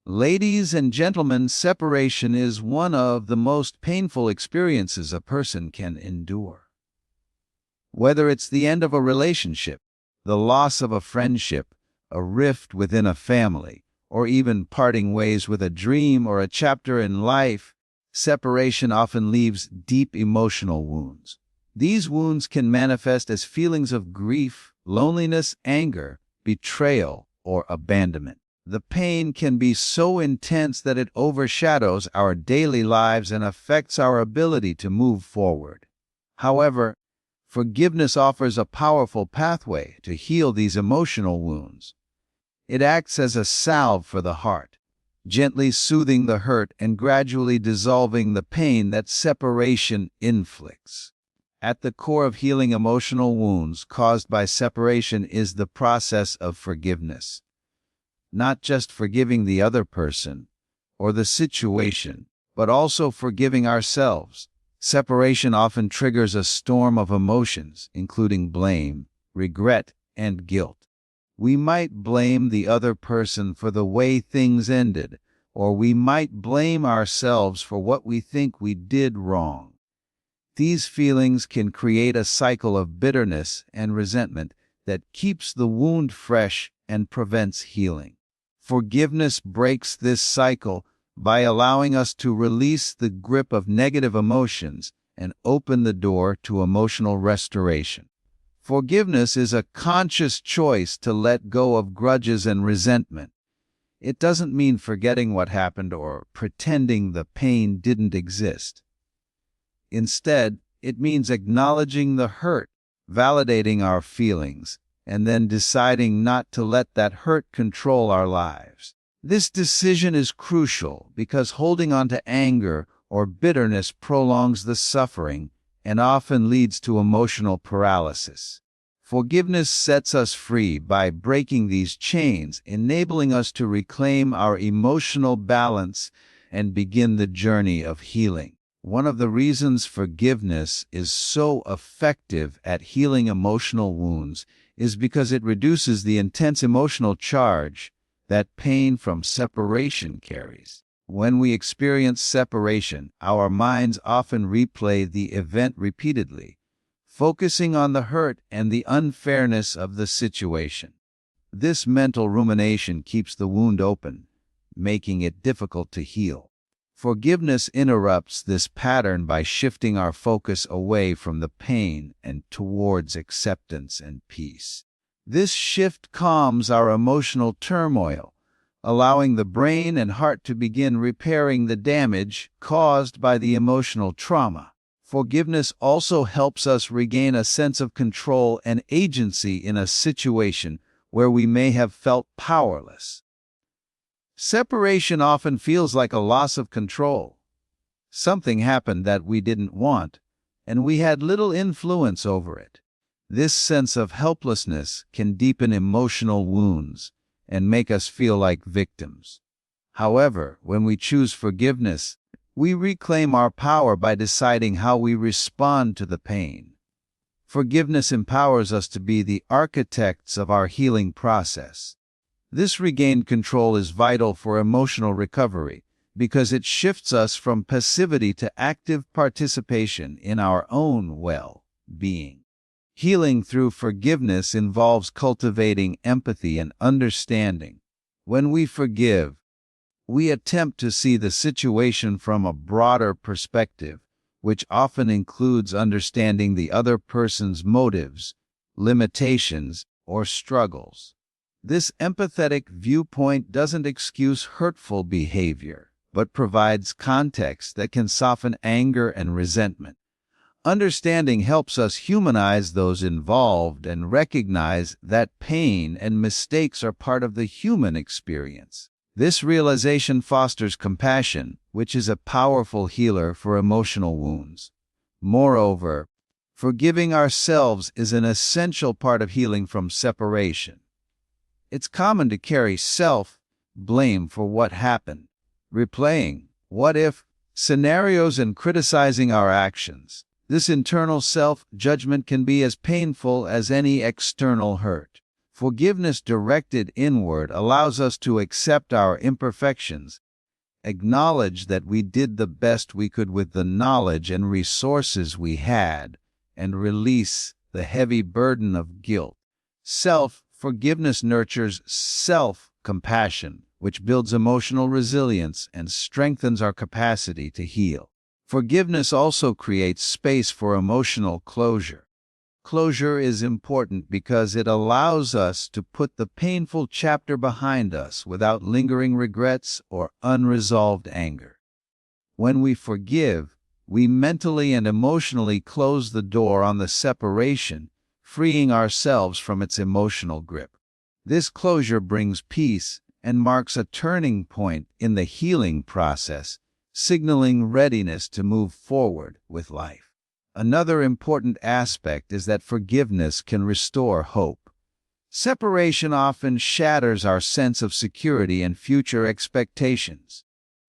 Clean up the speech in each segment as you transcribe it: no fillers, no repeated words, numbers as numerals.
Ladies and gentlemen, separation is one of the most painful experiences a person can endure. Whether it's the end of a relationship, the loss of a friendship, a rift within a family, or even parting ways with a dream or a chapter in life, separation often leaves deep emotional wounds. These wounds can manifest as feelings of grief, loneliness, anger, betrayal, or abandonment. The pain can be so intense that it overshadows our daily lives and affects our ability to move forward. However, forgiveness offers a powerful pathway to heal these emotional wounds. It acts as a salve for the heart, gently soothing the hurt and gradually dissolving the pain that separation inflicts. At the core of healing emotional wounds caused by separation is the process of forgiveness. Not just forgiving the other person or the situation, but also forgiving ourselves. Separation often triggers a storm of emotions, including blame, regret, and guilt. We might blame the other person for the way things ended, or we might blame ourselves for what we think we did wrong. These feelings can create a cycle of bitterness and resentment that keeps the wound fresh and prevents healing. Forgiveness breaks this cycle by allowing us to release the grip of negative emotions and open the door to emotional restoration. Forgiveness is a conscious choice to let go of grudges and resentment. It doesn't mean forgetting what happened or pretending the pain didn't exist. Instead, it means acknowledging the hurt, validating our feelings, and then deciding not to let that hurt control our lives. This decision is crucial because holding on to anger or bitterness prolongs the suffering and often leads to emotional paralysis. Forgiveness sets us free by breaking these chains, enabling us to reclaim our emotional balance and begin the journey of healing. One of the reasons forgiveness is so effective at healing emotional wounds is because it reduces the intense emotional charge that pain from separation carries. When we experience separation, our minds often replay the event repeatedly, focusing on the hurt and the unfairness of the situation. This mental rumination keeps the wound open, making it difficult to heal. Forgiveness interrupts this pattern by shifting our focus away from the pain and towards acceptance and peace. This shift calms our emotional turmoil, allowing the brain and heart to begin repairing the damage caused by the emotional trauma. Forgiveness also helps us regain a sense of control and agency in a situation where we may have felt powerless. Separation often feels like a loss of control. Something happened that we didn't want, and we had little influence over it. This sense of helplessness can deepen emotional wounds and make us feel like victims. However, when we choose forgiveness, we reclaim our power by deciding how we respond to the pain. Forgiveness empowers us to be the architects of our healing process. This regained control is vital for emotional recovery because it shifts us from passivity to active participation in our own well-being. Healing through forgiveness involves cultivating empathy and understanding. When we forgive, we attempt to see the situation from a broader perspective, which often includes understanding the other person's motives, limitations, or struggles. This empathetic viewpoint doesn't excuse hurtful behavior, but provides context that can soften anger and resentment. Understanding helps us humanize those involved and recognize that pain and mistakes are part of the human experience. This realization fosters compassion, which is a powerful healer for emotional wounds. Moreover, forgiving ourselves is an essential part of healing from separation. It's common to carry self-blame for what happened, replaying what-if scenarios and criticizing our actions. This internal self-judgment can be as painful as any external hurt. Forgiveness directed inward allows us to accept our imperfections, acknowledge that we did the best we could with the knowledge and resources we had, and release the heavy burden of guilt. Self-forgiveness nurtures self-compassion, which builds emotional resilience and strengthens our capacity to heal. Forgiveness also creates space for emotional closure. Closure is important because it allows us to put the painful chapter behind us without lingering regrets or unresolved anger. When we forgive, we mentally and emotionally close the door on the separation, freeing ourselves from its emotional grip. This closure brings peace and marks a turning point in the healing process, signaling readiness to move forward with life. Another important aspect is that forgiveness can restore hope. Separation often shatters our sense of security and future expectations.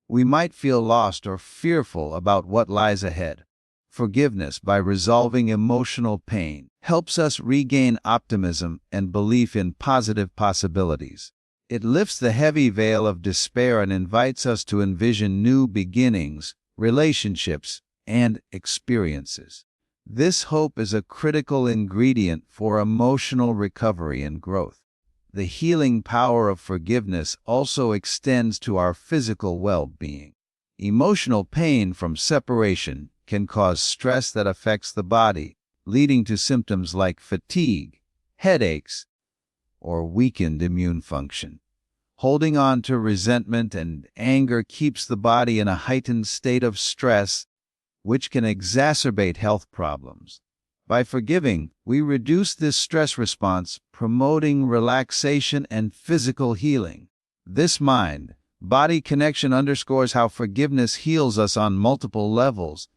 We might feel lost or fearful about what lies ahead. Forgiveness, by resolving emotional pain, helps us regain optimism and belief in positive possibilities. It lifts the heavy veil of despair and invites us to envision new beginnings, relationships, and experiences. This hope is a critical ingredient for emotional recovery and growth. The healing power of forgiveness also extends to our physical well-being. Emotional pain from separation can cause stress that affects the body, leading to symptoms like fatigue, headaches, or weakened immune function. Holding on to resentment and anger keeps the body in a heightened state of stress, which can exacerbate health problems. By forgiving, we reduce this stress response, promoting relaxation and physical healing. This mind-body connection underscores how forgiveness heals us on multiple levels,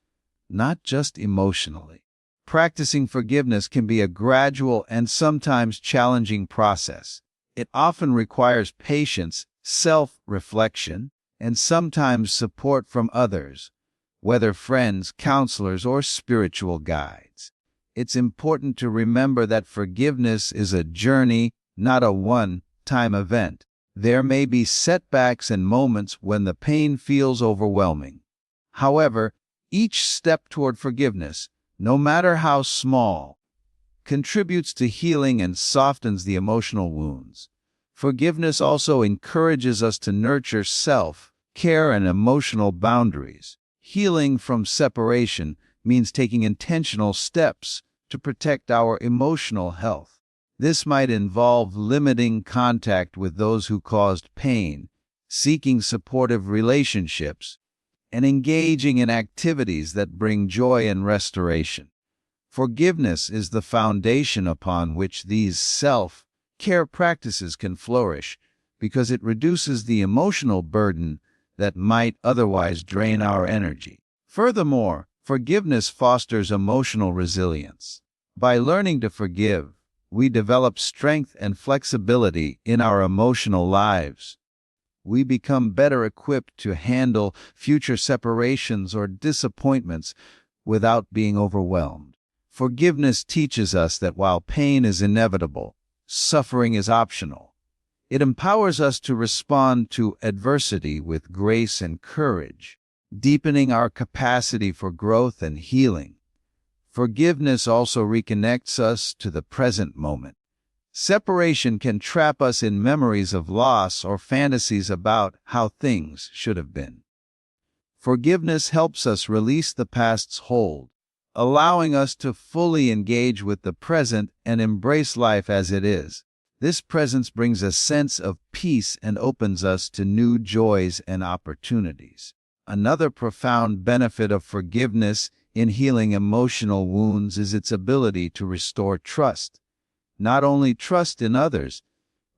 not just emotionally. Practicing forgiveness can be a gradual and sometimes challenging process. It often requires patience, self-reflection, and sometimes support from others, whether friends, counselors, or spiritual guides. It's important to remember that forgiveness is a journey, not a one-time event. There may be setbacks and moments when the pain feels overwhelming. However, each step toward forgiveness, no matter how small, contributes to healing and softens the emotional wounds. Forgiveness also encourages us to nurture self-care and emotional boundaries. Healing from separation means taking intentional steps to protect our emotional health. This might involve limiting contact with those who caused pain, seeking supportive relationships, and engaging in activities that bring joy and restoration. Forgiveness is the foundation upon which these self-care practices can flourish because it reduces the emotional burden that might otherwise drain our energy. Furthermore, forgiveness fosters emotional resilience. By learning to forgive, we develop strength and flexibility in our emotional lives. We become better equipped to handle future separations or disappointments without being overwhelmed. Forgiveness teaches us that while pain is inevitable, suffering is optional. It empowers us to respond to adversity with grace and courage, deepening our capacity for growth and healing. Forgiveness also reconnects us to the present moment. Separation can trap us in memories of loss or fantasies about how things should have been. Forgiveness helps us release the past's hold, allowing us to fully engage with the present and embrace life as it is. This presence brings a sense of peace and opens us to new joys and opportunities. Another profound benefit of forgiveness in healing emotional wounds is its ability to restore trust. Not only trust in others,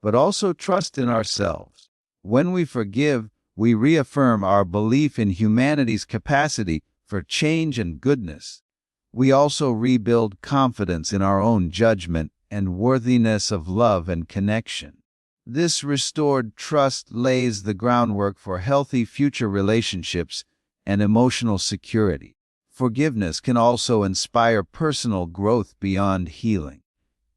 but also trust in ourselves. When we forgive, we reaffirm our belief in humanity's capacity for change and goodness. We also rebuild confidence in our own judgment and worthiness of love and connection. This restored trust lays the groundwork for healthy future relationships and emotional security. Forgiveness can also inspire personal growth beyond healing.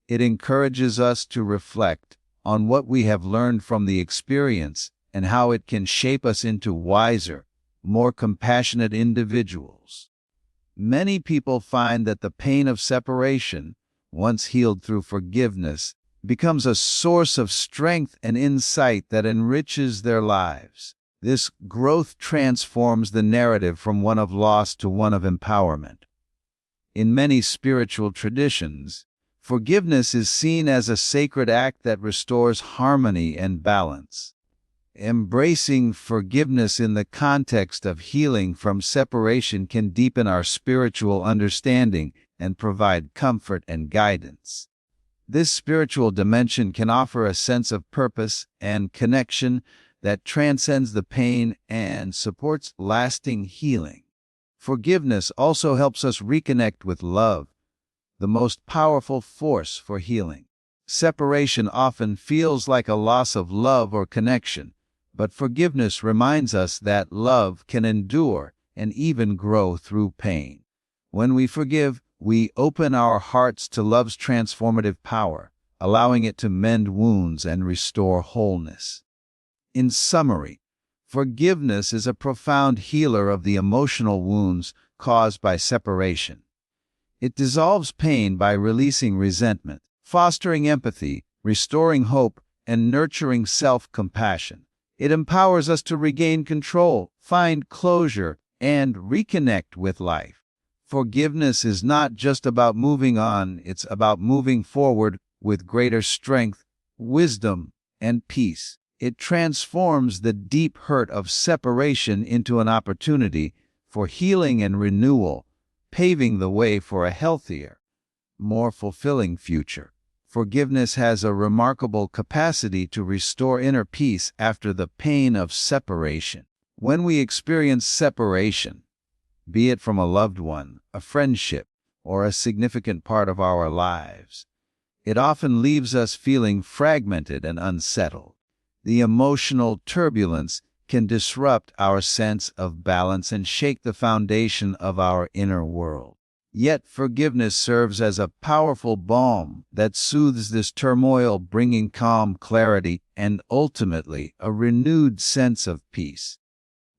It encourages us to reflect on what we have learned from the experience and how it can shape us into wiser, more compassionate individuals. Many people find that the pain of separation, once healed through forgiveness, becomes a source of strength and insight that enriches their lives. This growth transforms the narrative from one of loss to one of empowerment. In many spiritual traditions, forgiveness is seen as a sacred act that restores harmony and balance. Embracing forgiveness in the context of healing from separation can deepen our spiritual understanding and provide comfort and guidance. This spiritual dimension can offer a sense of purpose and connection that transcends the pain and supports lasting healing. Forgiveness also helps us reconnect with love, the most powerful force for healing. Separation often feels like a loss of love or connection, but forgiveness reminds us that love can endure and even grow through pain. When we forgive, we open our hearts to love's transformative power, allowing it to mend wounds and restore wholeness. In summary, forgiveness is a profound healer of the emotional wounds caused by separation. It dissolves pain by releasing resentment, fostering empathy, restoring hope, and nurturing self-compassion. It empowers us to regain control, find closure, and reconnect with life. Forgiveness is not just about moving on, it's about moving forward with greater strength, wisdom, and peace. It transforms the deep hurt of separation into an opportunity for healing and renewal, paving the way for a healthier, more fulfilling future. Forgiveness has a remarkable capacity to restore inner peace after the pain of separation. When we experience separation, be it from a loved one, a friendship, or a significant part of our lives, it often leaves us feeling fragmented and unsettled. The emotional turbulence can disrupt our sense of balance and shake the foundation of our inner world. Yet forgiveness serves as a powerful balm that soothes this turmoil, bringing calm, clarity, and ultimately a renewed sense of peace.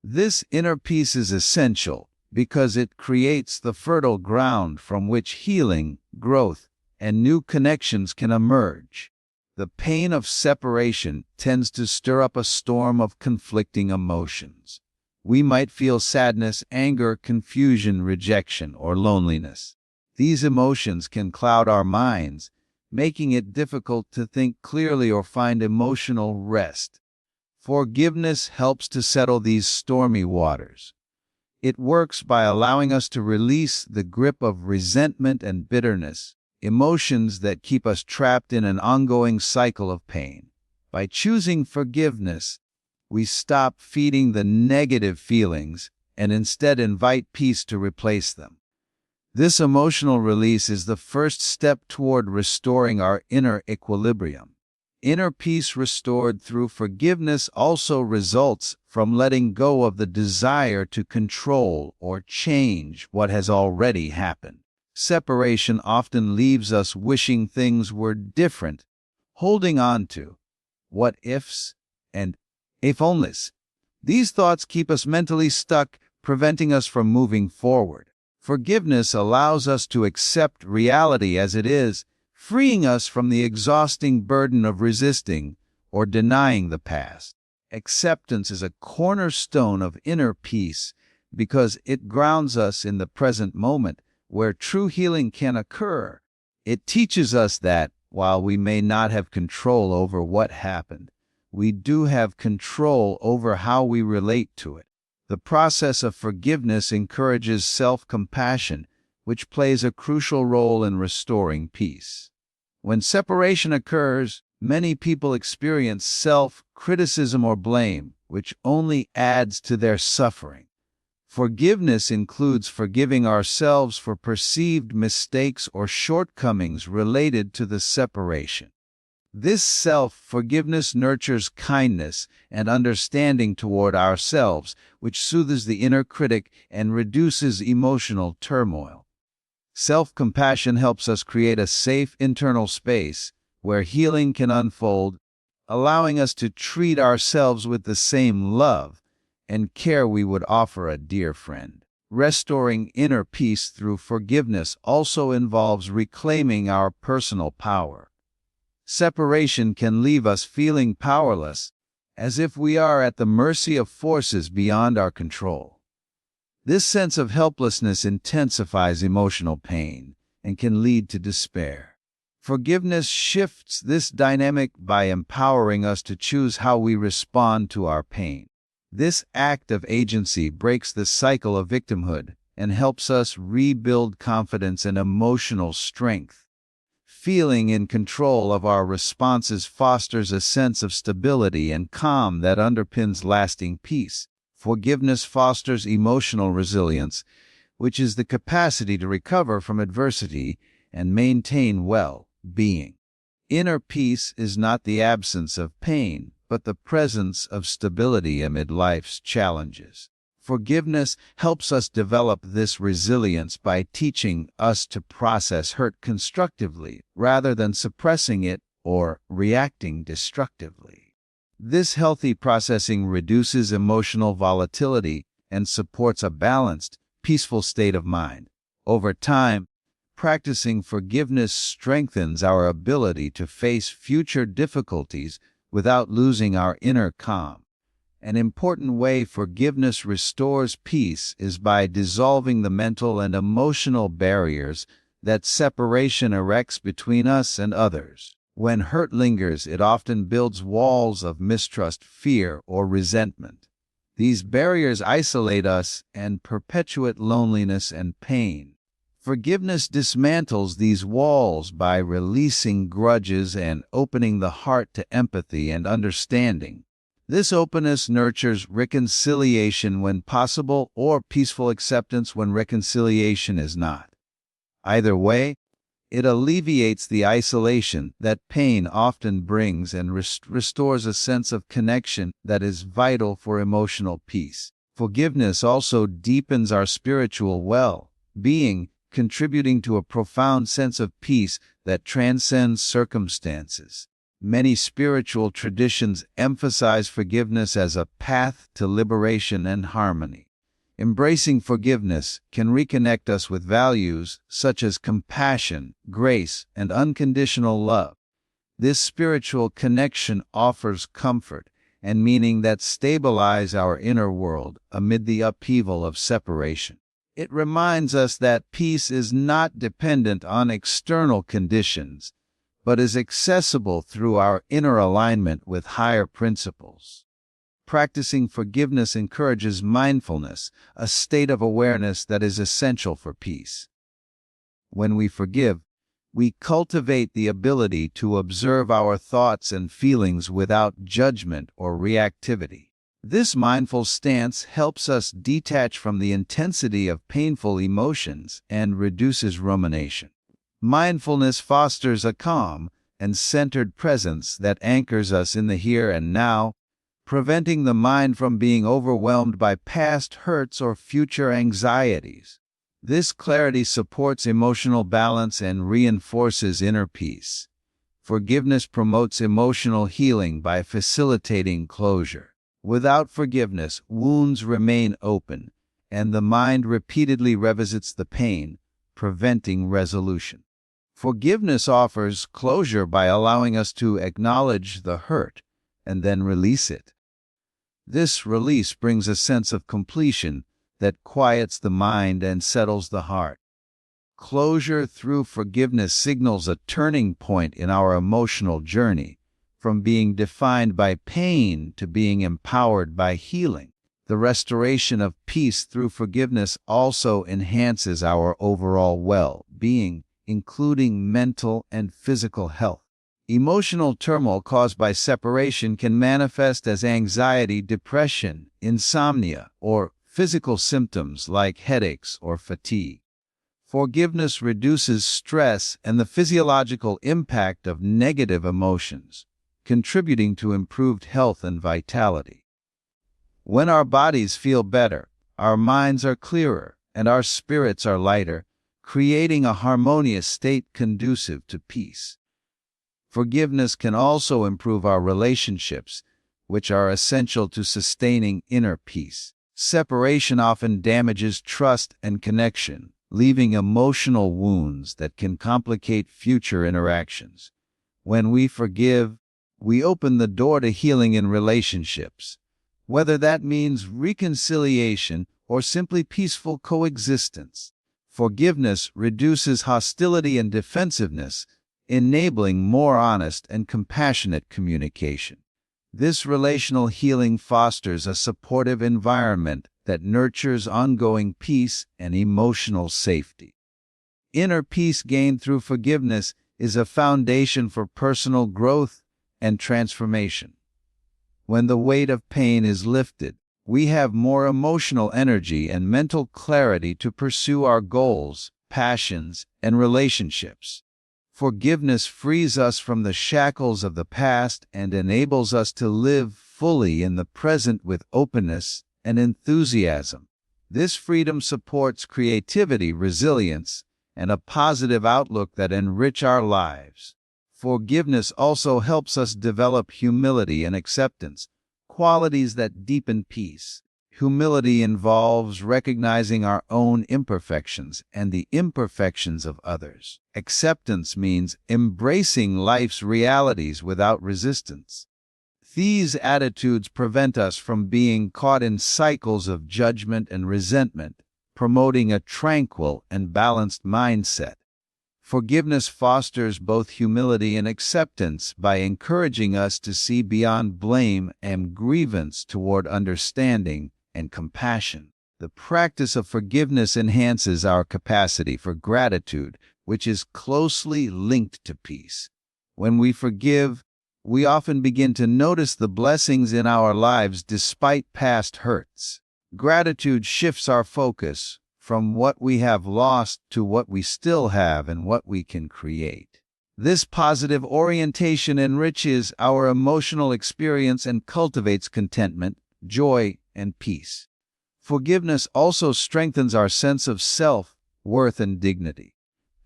This inner peace is essential because it creates the fertile ground from which healing, growth, and new connections can emerge. The pain of separation tends to stir up a storm of conflicting emotions. We might feel sadness, anger, confusion, rejection, or loneliness. These emotions can cloud our minds, making it difficult to think clearly or find emotional rest. Forgiveness helps to settle these stormy waters. It works by allowing us to release the grip of resentment and bitterness, emotions that keep us trapped in an ongoing cycle of pain. By choosing forgiveness, we stop feeding the negative feelings and instead invite peace to replace them. This emotional release is the first step toward restoring our inner equilibrium. Inner peace restored through forgiveness also results from letting go of the desire to control or change what has already happened. Separation often leaves us wishing things were different, holding on to what ifs and if onlys. These thoughts keep us mentally stuck, preventing us from moving forward. Forgiveness allows us to accept reality as it is, freeing us from the exhausting burden of resisting or denying the past. Acceptance is a cornerstone of inner peace because it grounds us in the present moment, where true healing can occur. It teaches us that, while we may not have control over what happened, we do have control over how we relate to it. The process of forgiveness encourages self-compassion, which plays a crucial role in restoring peace. When separation occurs, many people experience self-criticism or blame, which only adds to their suffering. Forgiveness includes forgiving ourselves for perceived mistakes or shortcomings related to the separation. This self-forgiveness nurtures kindness and understanding toward ourselves, which soothes the inner critic and reduces emotional turmoil. Self-compassion helps us create a safe internal space where healing can unfold, allowing us to treat ourselves with the same love and care we would offer a dear friend. Restoring inner peace through forgiveness also involves reclaiming our personal power. Separation can leave us feeling powerless, as if we are at the mercy of forces beyond our control. This sense of helplessness intensifies emotional pain and can lead to despair. Forgiveness shifts this dynamic by empowering us to choose how we respond to our pain. This act of agency breaks the cycle of victimhood and helps us rebuild confidence and emotional strength. Feeling in control of our responses fosters a sense of stability and calm that underpins lasting peace. Forgiveness fosters emotional resilience, which is the capacity to recover from adversity and maintain well-being. Inner peace is not the absence of pain, but the presence of stability amid life's challenges. Forgiveness helps us develop this resilience by teaching us to process hurt constructively rather than suppressing it or reacting destructively. This healthy processing reduces emotional volatility and supports a balanced, peaceful state of mind. Over time, practicing forgiveness strengthens our ability to face future difficulties without losing our inner calm. An important way forgiveness restores peace is by dissolving the mental and emotional barriers that separation erects between us and others. When hurt lingers, it often builds walls of mistrust, fear, or resentment. These barriers isolate us and perpetuate loneliness and pain. Forgiveness dismantles these walls by releasing grudges and opening the heart to empathy and understanding. This openness nurtures reconciliation when possible or peaceful acceptance when reconciliation is not. Either way, it alleviates the isolation that pain often brings and restores a sense of connection that is vital for emotional peace. Forgiveness also deepens our spiritual well-being, contributing to a profound sense of peace that transcends circumstances. Many spiritual traditions emphasize forgiveness as a path to liberation and harmony. Embracing forgiveness can reconnect us with values such as compassion, grace, and unconditional love. This spiritual connection offers comfort and meaning that stabilize our inner world amid the upheaval of separation. It reminds us that peace is not dependent on external conditions, but is accessible through our inner alignment with higher principles. Practicing forgiveness encourages mindfulness, a state of awareness that is essential for peace. When we forgive, we cultivate the ability to observe our thoughts and feelings without judgment or reactivity. This mindful stance helps us detach from the intensity of painful emotions and reduces rumination. Mindfulness fosters a calm and centered presence that anchors us in the here and now, preventing the mind from being overwhelmed by past hurts or future anxieties. This clarity supports emotional balance and reinforces inner peace. Forgiveness promotes emotional healing by facilitating closure. Without forgiveness, wounds remain open, and the mind repeatedly revisits the pain, preventing resolution. Forgiveness offers closure by allowing us to acknowledge the hurt and then release it. This release brings a sense of completion that quiets the mind and settles the heart. Closure through forgiveness signals a turning point in our emotional journey, from being defined by pain to being empowered by healing. The restoration of peace through forgiveness also enhances our overall well-being, including mental and physical health. Emotional turmoil caused by separation can manifest as anxiety, depression, insomnia, or physical symptoms like headaches or fatigue. Forgiveness reduces stress and the physiological impact of negative emotions, contributing to improved health and vitality. When our bodies feel better, our minds are clearer, and our spirits are lighter, creating a harmonious state conducive to peace. Forgiveness can also improve our relationships, which are essential to sustaining inner peace. Separation often damages trust and connection, leaving emotional wounds that can complicate future interactions. When we forgive, we open the door to healing in relationships, whether that means reconciliation or simply peaceful coexistence. Forgiveness reduces hostility and defensiveness, enabling more honest and compassionate communication. This relational healing fosters a supportive environment that nurtures ongoing peace and emotional safety. Inner peace gained through forgiveness is a foundation for personal growth and transformation. When the weight of pain is lifted, we have more emotional energy and mental clarity to pursue our goals, passions, and relationships. Forgiveness frees us from the shackles of the past and enables us to live fully in the present with openness and enthusiasm. This freedom supports creativity, resilience, and a positive outlook that enrich our lives. Forgiveness also helps us develop humility and acceptance, qualities that deepen peace. Humility involves recognizing our own imperfections and the imperfections of others. Acceptance means embracing life's realities without resistance. These attitudes prevent us from being caught in cycles of judgment and resentment, promoting a tranquil and balanced mindset. Forgiveness fosters both humility and acceptance by encouraging us to see beyond blame and grievance toward understanding and compassion. The practice of forgiveness enhances our capacity for gratitude, which is closely linked to peace. When we forgive, we often begin to notice the blessings in our lives despite past hurts. Gratitude shifts our focus from what we have lost to what we still have and what we can create. This positive orientation enriches our emotional experience and cultivates contentment, joy, and peace. Forgiveness also strengthens our sense of self-worth and dignity.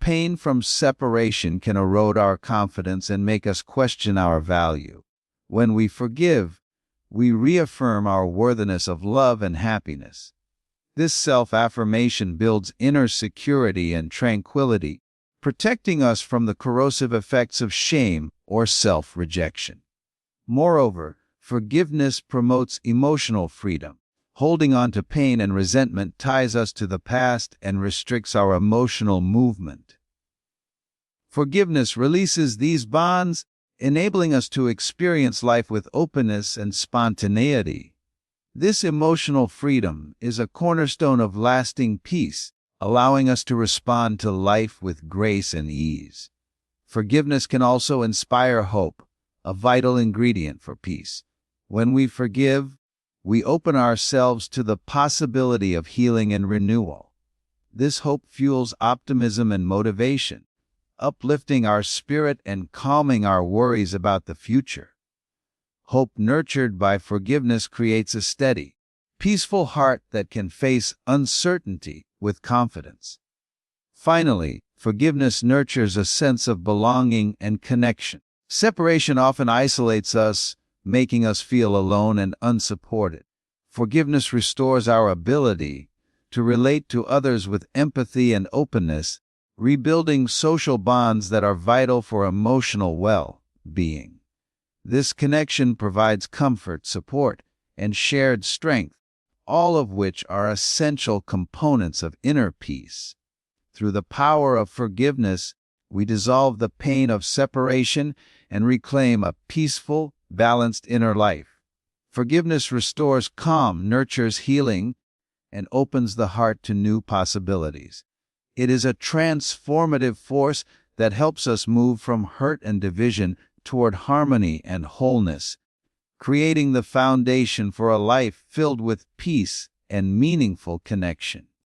Pain from separation can erode our confidence and make us question our value. When we forgive, we reaffirm our worthiness of love and happiness. This self-affirmation builds inner security and tranquility, protecting us from the corrosive effects of shame or self-rejection. Moreover, forgiveness promotes emotional freedom. Holding on to pain and resentment ties us to the past and restricts our emotional movement. Forgiveness releases these bonds, enabling us to experience life with openness and spontaneity. This emotional freedom is a cornerstone of lasting peace, allowing us to respond to life with grace and ease. Forgiveness can also inspire hope, a vital ingredient for peace. When we forgive, we open ourselves to the possibility of healing and renewal. This hope fuels optimism and motivation, uplifting our spirit and calming our worries about the future. Hope nurtured by forgiveness creates a steady, peaceful heart that can face uncertainty with confidence. Finally, forgiveness nurtures a sense of belonging and connection. Separation often isolates us, making us feel alone and unsupported. Forgiveness restores our ability to relate to others with empathy and openness, rebuilding social bonds that are vital for emotional well-being. This connection provides comfort, support, and shared strength, all of which are essential components of inner peace. Through the power of forgiveness, we dissolve the pain of separation and reclaim a peaceful, balanced inner life. Forgiveness restores calm, nurtures healing, and opens the heart to new possibilities. It is a transformative force that helps us move from hurt and division toward harmony and wholeness, creating the foundation for a life filled with peace and meaningful connection.